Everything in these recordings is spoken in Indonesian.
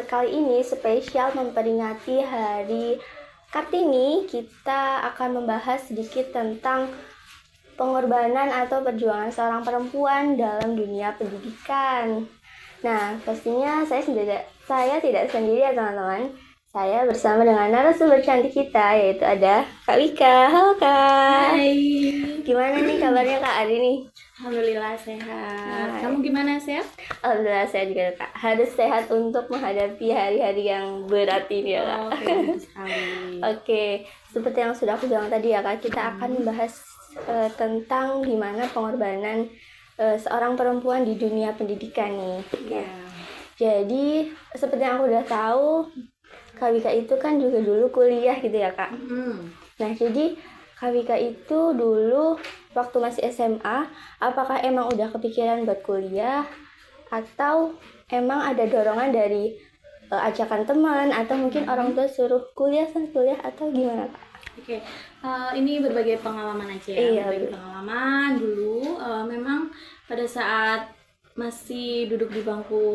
episode kali ini spesial memperingati Hari Kartini. Kita akan membahas sedikit tentang pengorbanan atau perjuangan seorang perempuan dalam dunia pendidikan. Nah, pastinya saya tidak sendiri ya teman-teman. Saya bersama dengan narasumber cantik kita, yaitu ada Kak Wika. Halo Kak. Hai. Gimana nih kabarnya Kak hari ini? Alhamdulillah sehat. Kamu gimana, sehat? Alhamdulillah saya juga Kak. Harus sehat untuk menghadapi hari-hari yang berat ini ya Kak. Oke, seperti yang sudah aku bilang tadi ya Kak, kita akan membahas tentang gimana pengorbanan seorang perempuan di dunia pendidikan nih. Jadi seperti yang aku udah tahu, Kak Wika itu kan juga dulu kuliah gitu ya Kak. Nah jadi Kak Wika itu dulu waktu masih SMA, apakah emang udah kepikiran buat kuliah atau emang ada dorongan dari ajakan teman atau mungkin orang tua suruh kuliah atau gimana Kak? Oke, ini berbagai pengalaman aja ya. Iya, berbagai pengalaman dulu. Memang pada saat masih duduk di bangku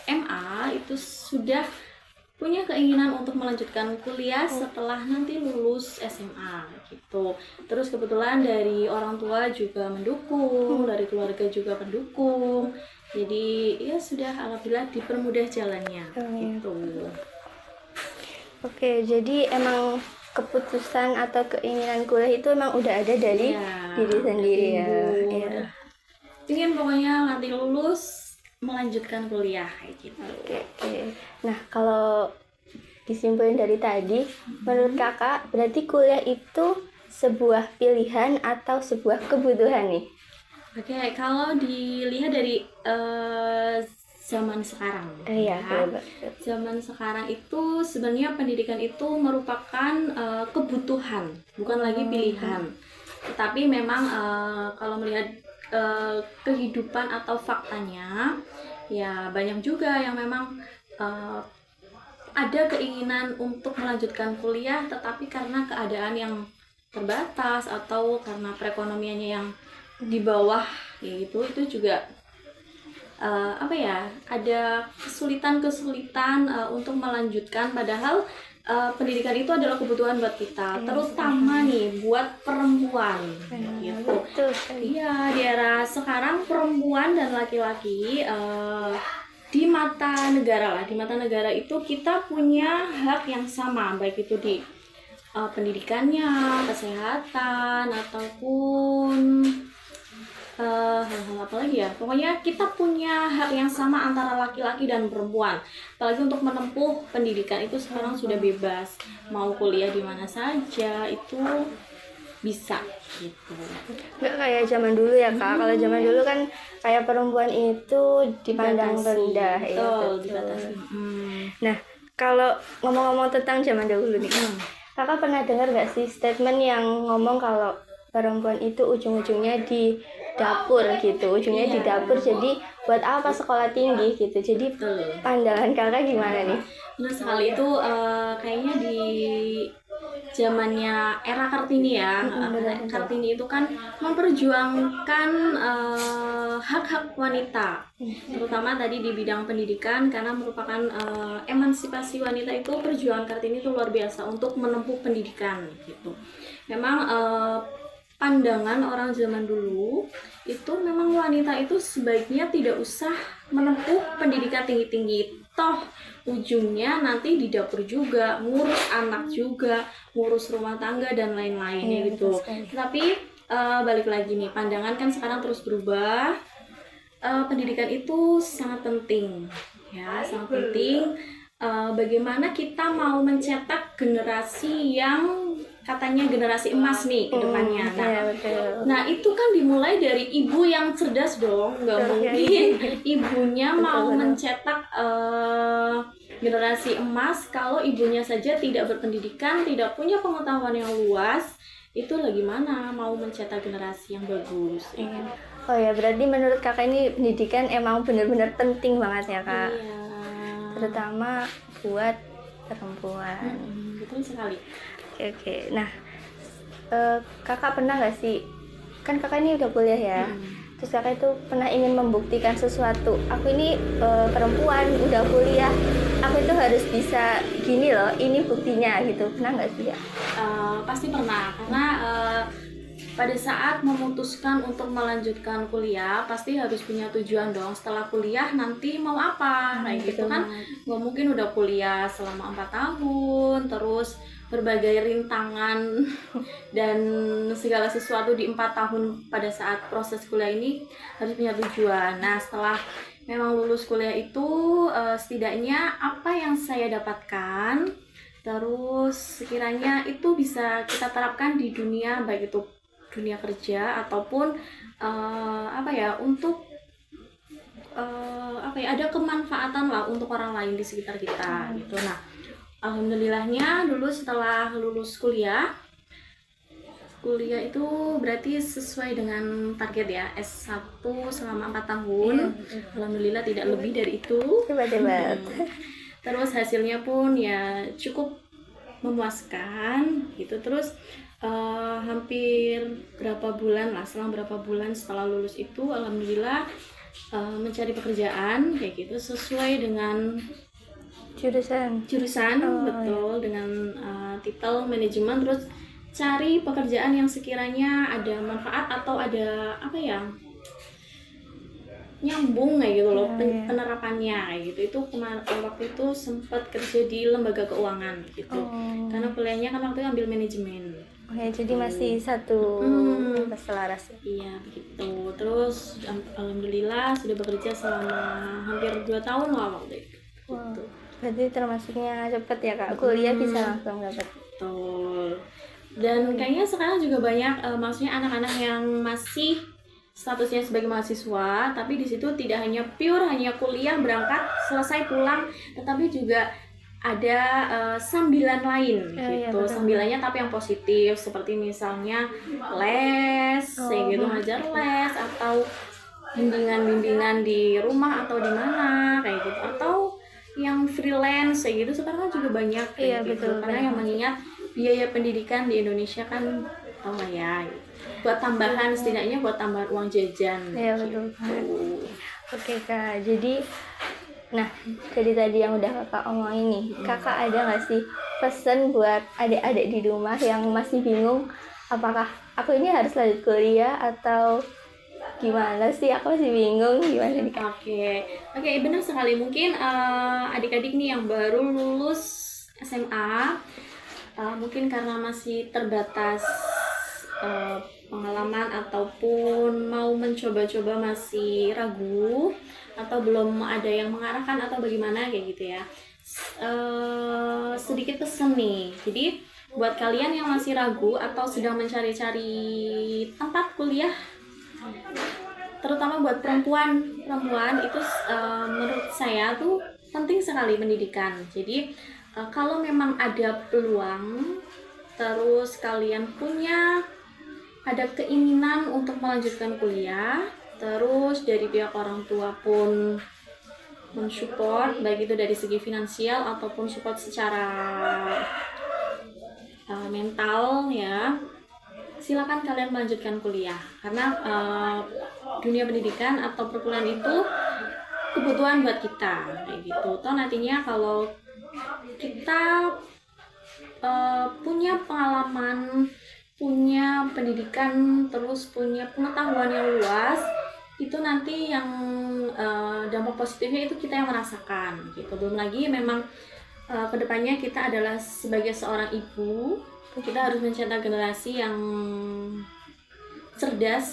MA itu sudah punya keinginan untuk melanjutkan kuliah setelah nanti lulus SMA gitu. Terus kebetulan dari orang tua juga mendukung, dari keluarga juga mendukung. Jadi ya sudah alhamdulillah dipermudah jalannya gitu. Oke, jadi emang keputusan atau keinginan kuliah itu emang udah ada dari diri sendiri ya. Iya. Ingin pokoknya nanti lulus melanjutkan kuliah kayak gitu. Oke. Nah, kalau disimpulin dari tadi, menurut Kakak berarti kuliah itu sebuah pilihan atau sebuah kebutuhan nih? Oke, kalau dilihat dari zaman sekarang, zaman sekarang itu sebenarnya pendidikan itu merupakan kebutuhan, bukan lagi pilihan. Tetapi memang kalau melihat kehidupan atau faktanya, ya banyak juga yang memang ada keinginan untuk melanjutkan kuliah, tetapi karena keadaan yang terbatas atau karena perekonomiannya yang di bawah, itu juga ada kesulitan untuk melanjutkan, padahal pendidikan itu adalah kebutuhan buat kita, terutama nih buat perempuan gitu. Iya, di era sekarang perempuan dan laki-laki di mata negara itu kita punya hak yang sama, baik itu di pendidikannya, kesehatan, ataupun hal-hal apa lagi ya, pokoknya kita punya hak yang sama antara laki-laki dan perempuan. Apalagi untuk menempuh pendidikan itu sekarang sudah bebas, mau kuliah di mana saja itu bisa gitu. Nggak kayak zaman dulu ya Kak. Kalau zaman dulu kan kayak perempuan itu dipandang rendah. Dibatasi. Nah, kalau ngomong-ngomong tentang zaman dulu nih Kakak pernah dengar nggak sih statement yang ngomong kalau perempuan itu ujung-ujungnya di dapur gitu, di dapur, jadi buat apa sekolah tinggi gitu. Jadi pandangan Kakak gimana nih? Benar sekali, itu kayaknya di zamannya era Kartini ya. Kartini itu kan memperjuangkan hak-hak wanita, terutama tadi di bidang pendidikan, karena merupakan emansipasi wanita. Itu perjuangan Kartini itu luar biasa untuk menempuh pendidikan gitu. Memang pandangan orang zaman dulu itu memang wanita itu sebaiknya tidak usah menempuh pendidikan tinggi-tinggi, toh ujungnya nanti di dapur juga, ngurus anak juga, ngurus rumah tangga dan lain-lain gitu. Tapi balik lagi nih, pandangan kan sekarang terus berubah. Pendidikan itu sangat penting ya, sangat penting. Bagaimana kita mau mencetak generasi yang katanya generasi emas nih ke depannya. Nah itu kan dimulai dari ibu yang cerdas dong. Nggak mungkin ibunya mau mencetak generasi emas kalau ibunya saja tidak berpendidikan, tidak punya pengetahuan yang luas. Itu gimana mau mencetak generasi yang bagus. Oh ya, berarti menurut Kakak ini pendidikan emang benar-benar penting banget ya Kak. Terutama buat perempuan. Betul sekali. Oke. Nah, Kakak pernah nggak sih, kan Kakak ini udah kuliah ya, terus kakak itu pernah ingin membuktikan sesuatu, aku ini perempuan udah kuliah, aku itu harus bisa gini loh, ini buktinya gitu, pernah nggak sih ya? Pasti pernah, karena pada saat memutuskan untuk melanjutkan kuliah pasti harus punya tujuan dong, setelah kuliah nanti mau apa, kayak gitu kan. Nggak mungkin udah kuliah selama 4 tahun terus berbagai rintangan dan segala sesuatu di 4 tahun. Pada saat proses kuliah ini harus punya tujuan. Nah, setelah memang lulus kuliah itu setidaknya apa yang saya dapatkan terus sekiranya itu bisa kita terapkan di dunia, baik itu dunia kerja ataupun untuk ada kemanfaatan lah untuk orang lain di sekitar kita gitu. Nah, alhamdulillahnya dulu setelah lulus kuliah itu berarti sesuai dengan target ya, S1 selama 4 tahun. Alhamdulillah tidak lebih dari itu. Hebat. Terus hasilnya pun ya cukup memuaskan gitu. Terus hampir berapa bulan lah, selang berapa bulan setelah lulus itu alhamdulillah mencari pekerjaan kayak gitu sesuai dengan jurusan betul, dengan titel manajemen. Terus cari pekerjaan yang sekiranya ada manfaat atau ada nyambung kayak gitu loh, penerapannya kayak gitu. Itu waktu itu sempat kerja di lembaga keuangan gitu, karena kuliahnya kan waktu itu ambil manajemen. Jadi masih satu selaras. Iya begitu. Terus alhamdulillah sudah bekerja selama hampir 2 tahun lah waktu itu. Gitu. Berarti termasuknya cepet ya kak, kuliah bisa langsung dapat. Betul. Dan kayaknya sekarang juga banyak maksudnya anak-anak yang masih statusnya sebagai mahasiswa, tapi di situ tidak hanya pure hanya kuliah berangkat selesai pulang, tetapi juga ada sambilan lain gitu. Sambilannya tapi yang positif, seperti misalnya les, gitu, ngajar les atau bimbingan di rumah atau di mana kayak gitu, atau yang freelance kayak gitu. Sekarang kan juga banyak kayak gitu. Karena yang mengingat biaya pendidikan di Indonesia kan ya buat tambahan, setidaknya buat tambahan uang jajan. Iya betul. Oke kak, jadi nah dari tadi yang udah kakak omongin nih, kakak ada nggak sih pesan buat adik-adik di rumah yang masih bingung apakah aku ini harus lanjut kuliah atau gimana sih, aku masih bingung gimana nih kak? Oke, benar sekali. Mungkin adik-adik nih yang baru lulus SMA, mungkin karena masih terbatas pengalaman ataupun mau mencoba-coba masih ragu atau belum ada yang mengarahkan atau bagaimana kayak gitu ya. Sedikit pesan nih. Jadi buat kalian yang masih ragu atau sedang mencari-cari tempat kuliah, terutama buat perempuan itu menurut saya tuh penting sekali pendidikan. Jadi kalau memang ada peluang, terus kalian ada keinginan untuk melanjutkan kuliah, terus dari pihak orang tua pun mensupport, baik itu dari segi finansial ataupun support secara mental ya, silakan kalian melanjutkan kuliah. Karena dunia pendidikan atau perkuliahan itu kebutuhan buat kita kayak gitu. Toh nantinya kalau kita punya pengalaman, punya pendidikan, terus punya pengetahuan yang luas, itu nanti yang dampak positifnya itu kita yang merasakan gitu. Belum lagi memang kedepannya kita adalah sebagai seorang ibu, kita harus mencetak generasi yang cerdas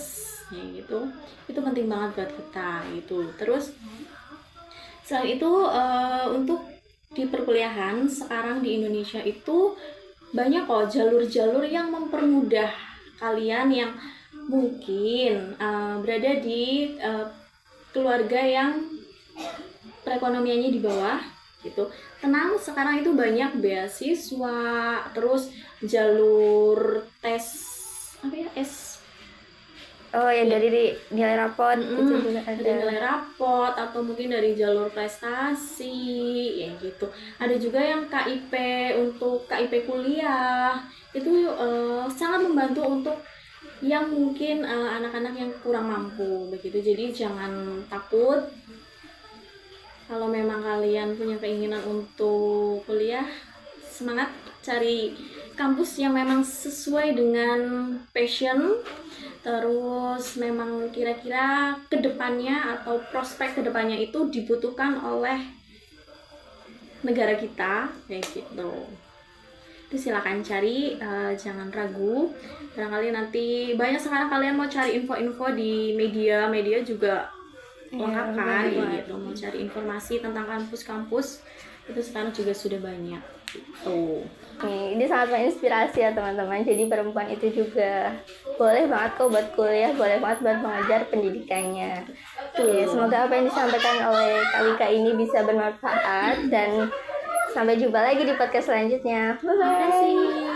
ya gitu. Itu penting banget buat kita gitu. Terus selain itu untuk di perkuliahan sekarang di Indonesia itu banyak kok jalur-jalur yang mempermudah kalian yang mungkin berada di keluarga yang perekonomiannya di bawah gitu. Tenang, sekarang itu banyak beasiswa, terus jalur tes dari nilai rapot itu juga ada. Dari nilai rapot atau mungkin dari jalur prestasi ya gitu. Ada juga yang KIP untuk KIP kuliah. Itu sangat membantu untuk yang mungkin anak-anak yang kurang mampu begitu. Jadi jangan takut. Kalau memang kalian punya keinginan untuk kuliah, semangat cari kampus yang memang sesuai dengan passion. Terus memang kira-kira kedepannya atau prospek kedepannya itu dibutuhkan oleh negara kita kayak gitu. Itu silakan cari, jangan ragu. Barangkali nanti banyak sekarang kalian mau cari info-info di media juga lengkap kan gitu. Mau cari informasi tentang kampus-kampus itu sekarang juga sudah banyak gitu. Ini sangat menginspirasi ya teman-teman. Jadi perempuan itu juga boleh banget kok buat kuliah, boleh banget buat mengajar pendidikannya. Oke, semoga apa yang disampaikan oleh Kak Wika ini bisa bermanfaat dan sampai jumpa lagi di podcast selanjutnya. Bye bye.